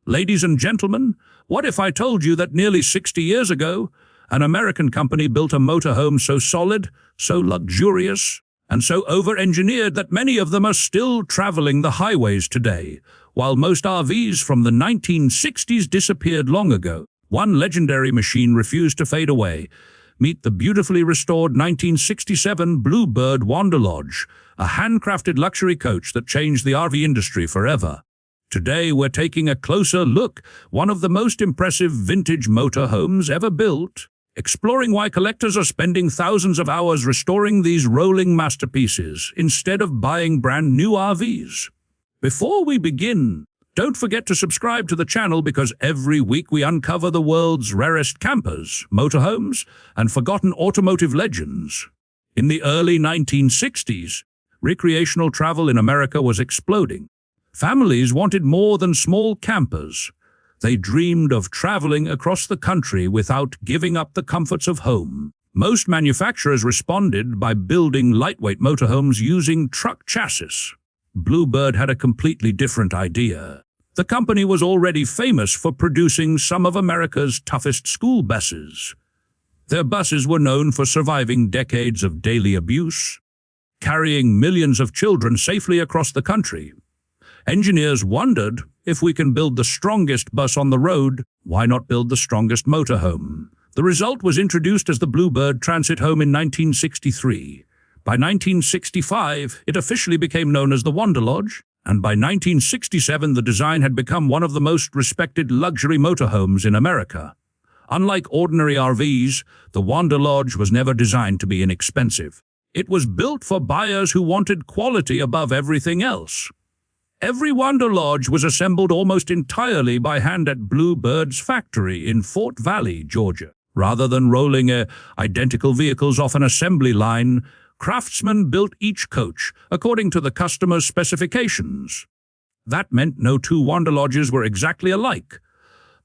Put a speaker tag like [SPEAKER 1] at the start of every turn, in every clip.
[SPEAKER 1] Ladies and gentlemen, what if I told you that nearly 60 years ago, an American company built a motorhome so solid, so luxurious, and so over-engineered that many of them are still traveling the highways today, while most RVs from the 1960s disappeared long ago. One legendary machine refused to fade away. Meet the beautifully restored 1967 Bluebird Wanderlodge, a handcrafted luxury coach that changed the RV industry forever. Today we're taking a closer look, one of the most impressive vintage motorhomes ever built, exploring why collectors are spending thousands of hours restoring these rolling masterpieces instead of buying brand new RVs. Before we begin, don't forget to subscribe to the channel because every week we uncover the world's rarest campers, motorhomes, and forgotten automotive legends. In the early 1960s, recreational travel in America was exploding. Families wanted more than small campers. They dreamed of traveling across the country without giving up the comforts of home. Most manufacturers responded by building lightweight motorhomes using truck chassis. Bluebird had a completely different idea. The company was already famous for producing some of America's toughest school buses. Their buses were known for surviving decades of daily abuse, carrying millions of children safely across the country. Engineers wondered, if we can build the strongest bus on the road, why not build the strongest motorhome? The result was introduced as the Bluebird Transit Home in 1963. By 1965, it officially became known as the Wanderlodge, and by 1967 the design had become one of the most respected luxury motorhomes in America. Unlike ordinary RVs, the Wanderlodge was never designed to be inexpensive. It was built for buyers who wanted quality above everything else. Every Wanderlodge was assembled almost entirely by hand at Bluebird's factory in Fort Valley, Georgia. Rather than rolling identical vehicles off an assembly line, craftsmen built each coach according to the customer's specifications. That meant no two Wanderlodges were exactly alike.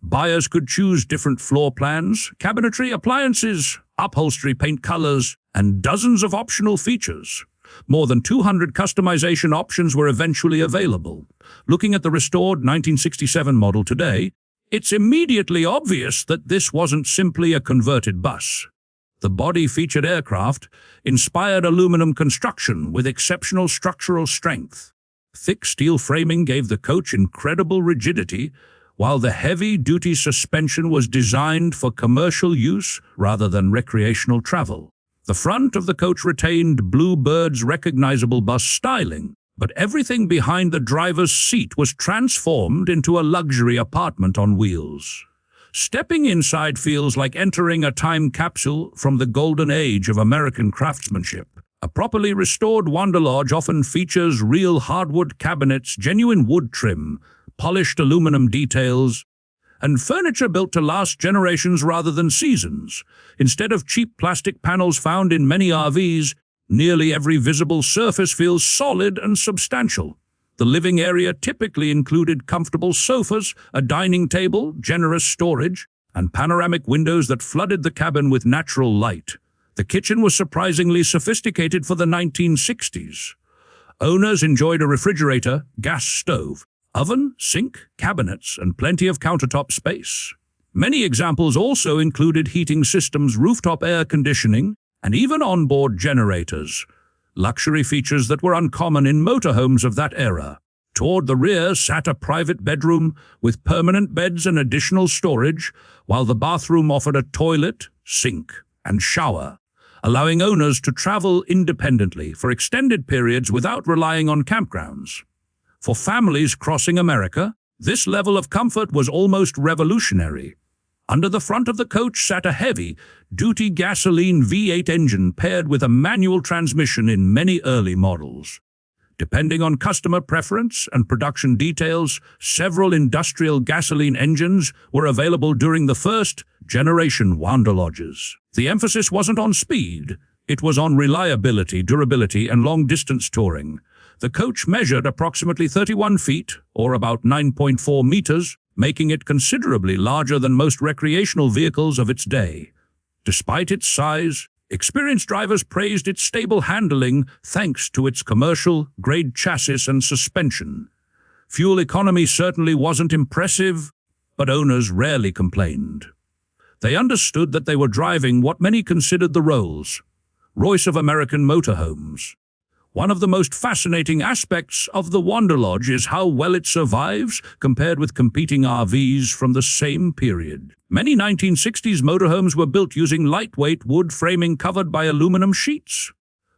[SPEAKER 1] Buyers could choose different floor plans, cabinetry, appliances, upholstery, paint colors, and dozens of optional features. More than 200 customization options were eventually available. Looking at the restored 1967 model today, it's immediately obvious that this wasn't simply a converted bus. The body featured aircraft-inspired aluminum construction with exceptional structural strength. Thick steel framing gave the coach incredible rigidity, while the heavy-duty suspension was designed for commercial use rather than recreational travel. The front of the coach retained Bluebird's recognizable bus styling, but everything behind the driver's seat was transformed into a luxury apartment on wheels. Stepping inside feels like entering a time capsule from the golden age of American craftsmanship. A properly restored Wanderlodge often features real hardwood cabinets, genuine wood trim, polished aluminum details, and furniture built to last generations rather than seasons. Instead of cheap plastic panels found in many RVs, nearly every visible surface feels solid and substantial. The living area typically included comfortable sofas, a dining table, generous storage, and panoramic windows that flooded the cabin with natural light. The kitchen was surprisingly sophisticated for the 1960s. Owners enjoyed a refrigerator, gas stove, oven, sink, cabinets, and plenty of countertop space. Many examples also included heating systems, rooftop air conditioning, and even onboard generators, luxury features that were uncommon in motorhomes of that era. Toward the rear sat a private bedroom with permanent beds and additional storage, while the bathroom offered a toilet, sink, and shower, allowing owners to travel independently for extended periods without relying on campgrounds. For families crossing America, this level of comfort was almost revolutionary. Under the front of the coach sat a heavy-duty gasoline V8 engine paired with a manual transmission in many early models. Depending on customer preference and production details, several industrial gasoline engines were available during the first-generation Wanderlodges. The emphasis wasn't on speed, it was on reliability, durability, and long-distance touring. The coach measured approximately 31 feet, or about 9.4 meters, making it considerably larger than most recreational vehicles of its day. Despite its size, experienced drivers praised its stable handling thanks to its commercial-grade chassis and suspension. Fuel economy certainly wasn't impressive, but owners rarely complained. They understood that they were driving what many considered the Rolls-Royce of American motorhomes. One of the most fascinating aspects of the Wanderlodge is how well it survives compared with competing RVs from the same period. Many 1960s motorhomes were built using lightweight wood framing covered by aluminum sheets.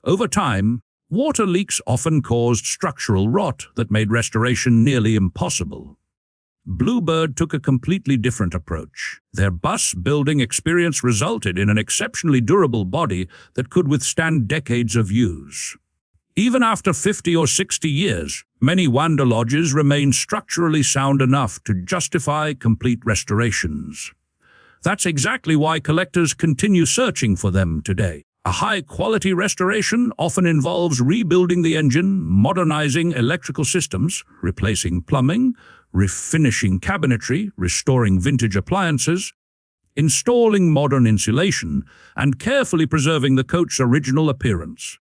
[SPEAKER 1] Over time, water leaks often caused structural rot that made restoration nearly impossible. Bluebird took a completely different approach. Their bus-building experience resulted in an exceptionally durable body that could withstand decades of use. Even after 50 or 60 years, many Wanderlodges remain structurally sound enough to justify complete restorations. That's exactly why collectors continue searching for them today. A high-quality restoration often involves rebuilding the engine, modernizing electrical systems, replacing plumbing, refinishing cabinetry, restoring vintage appliances, installing modern insulation, and carefully preserving the coach's original appearance.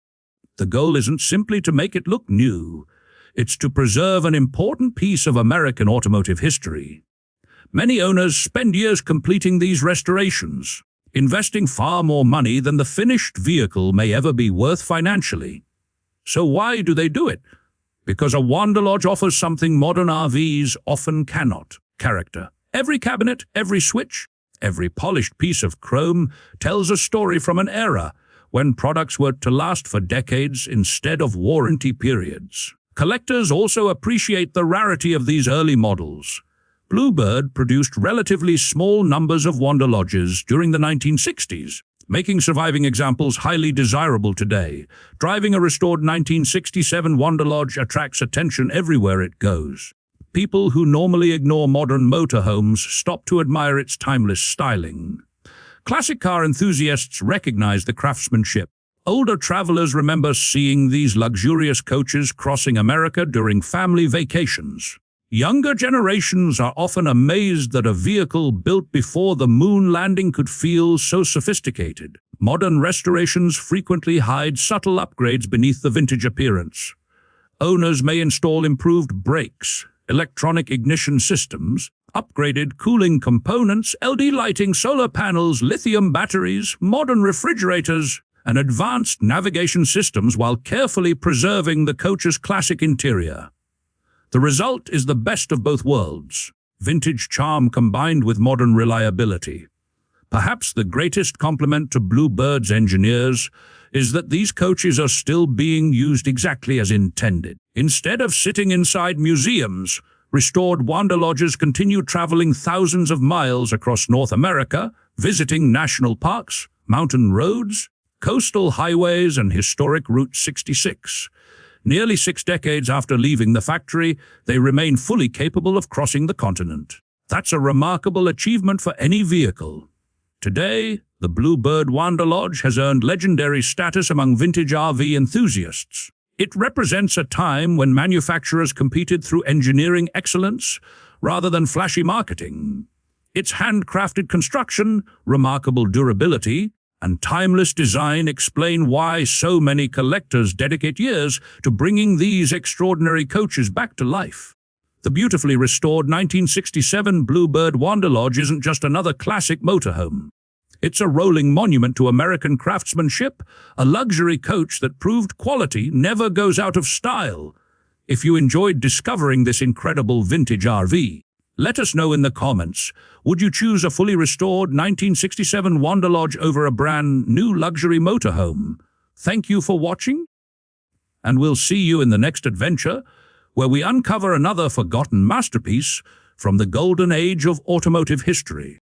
[SPEAKER 1] The goal isn't simply to make it look new, it's to preserve an important piece of American automotive history. Many owners spend years completing these restorations, investing far more money than the finished vehicle may ever be worth financially. So why do they do it? Because a Wanderlodge offers something modern RVs often cannot: character. Every cabinet, every switch, every polished piece of chrome tells a story from an era when products were to last for decades instead of warranty periods. Collectors also appreciate the rarity of these early models. Bluebird produced relatively small numbers of Wanderlodges during the 1960s, making surviving examples highly desirable today. Driving a restored 1967 Wanderlodge attracts attention everywhere it goes. People who normally ignore modern motorhomes stop to admire its timeless styling. Classic car enthusiasts recognize the craftsmanship. Older travelers remember seeing these luxurious coaches crossing America during family vacations. Younger generations are often amazed that a vehicle built before the moon landing could feel so sophisticated. Modern restorations frequently hide subtle upgrades beneath the vintage appearance. Owners may install improved brakes, electronic ignition systems, upgraded cooling components, LED lighting, solar panels, lithium batteries, modern refrigerators, and advanced navigation systems while carefully preserving the coach's classic interior. The result is the best of both worlds: vintage charm combined with modern reliability. Perhaps the greatest compliment to Bluebird's engineers is that these coaches are still being used exactly as intended. Instead of sitting inside museums, restored Wanderlodges continue traveling thousands of miles across North America, visiting national parks, mountain roads, coastal highways, and historic Route 66. Nearly 6 decades after leaving the factory, they remain fully capable of crossing the continent. That's a remarkable achievement for any vehicle. Today, the Bluebird Wanderlodge has earned legendary status among vintage RV enthusiasts. It represents a time when manufacturers competed through engineering excellence rather than flashy marketing. Its handcrafted construction, remarkable durability, and timeless design explain why so many collectors dedicate years to bringing these extraordinary coaches back to life. The beautifully restored 1967 Bluebird Wanderlodge isn't just another classic motorhome. It's a rolling monument to American craftsmanship, a luxury coach that proved quality never goes out of style. If you enjoyed discovering this incredible vintage RV, let us know in the comments. Would you choose a fully restored 1967 Wanderlodge over a brand new luxury motorhome? Thank you for watching, and we'll see you in the next adventure, where we uncover another forgotten masterpiece from the golden age of automotive history.